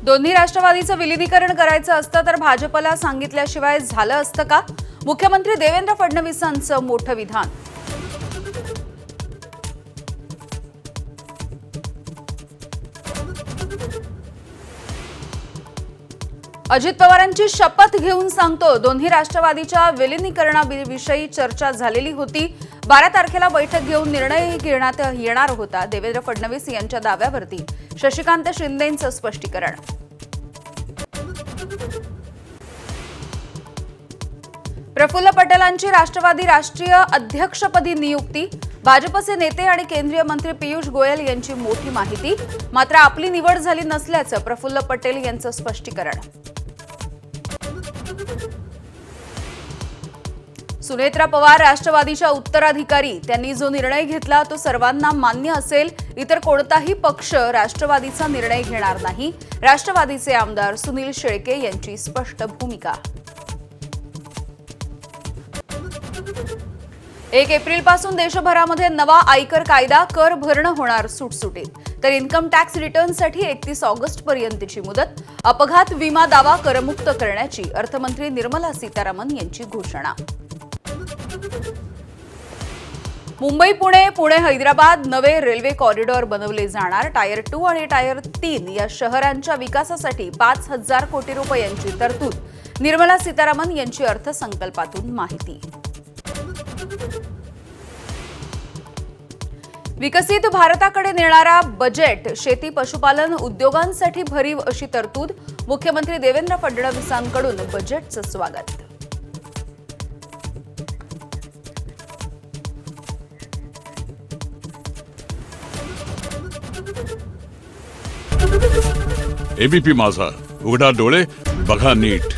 दोन्ही राष्ट्रवादीचं विलीनीकरण करायचं असतं तर भाजपला सांगितल्याशिवाय झालं असतं का? मुख्यमंत्री देवेंद्र फडणवीसांचं मोठं विधान. अजित पवारांची शपथ घेऊन सांगतो, दोन्ही राष्ट्रवादीच्या विलीनीकरणाविषयी चर्चा झालेली होती. 12 तारखेला बैठक घेऊन निर्णय घेण्यात येणार होता. देवेंद्र फडणवीस यांच्या दाव्यावरती शशिकांत शिंदेंचं स्पष्टीकरण. प्रफुल्ल पटेलांची राष्ट्रवादी राष्ट्रीय अध्यक्षपदी नियुक्ती. भाजपचे नेते आणि केंद्रीय मंत्री पियुष गोयल यांची मोठी माहिती. मात्र आपली निवड झाली नसल्याचं प्रफुल्ल पटेल यांचं स्पष्टीकरण. सुनेत्रा पवार राष्ट्रवादीच्या उत्तराधिकारी. त्यांनी जो निर्णय घेतला तो सर्वांना मान्य असेल. इतर कोणताही पक्ष राष्ट्रवादीचा निर्णय घेणार नाही. राष्ट्रवादीचे आमदार सुनील शेळके यांची स्पष्ट भूमिका. 1 एप्रिलपासून देशभरामध्ये नवा आयकर कायदा. कर भरणं होणार सुटसुटीत. तर इन्कम टॅक्स रिटर्नसाठी 31 ऑगस्टपर्यंतची मुदत. अपघात विमा दावा करमुक्त करण्याची अर्थमंत्री निर्मला सीतारामन यांची घोषणा. मुंबई पुणे, पुणे हैदराबाद नवे रेल्वे कॉरिडॉर बनवले जाणार. टायर 2 आणि टायर 3 या शहरांच्या विकासासाठी 5,000 कोटी रुपयांची तरतूद. निर्मला सीतारामन यांची अर्थसंकल्पातून माहिती. विकसित भारताकडे नेणारा बजेट. शेती पशुपालन उद्योगांसाठी भरीव अशी तरतूद. मुख्यमंत्री देवेंद्र फडणवीसांकडून बजेटचं स्वागत. एबीपी माझा, उघडा डोळे बघा नीट.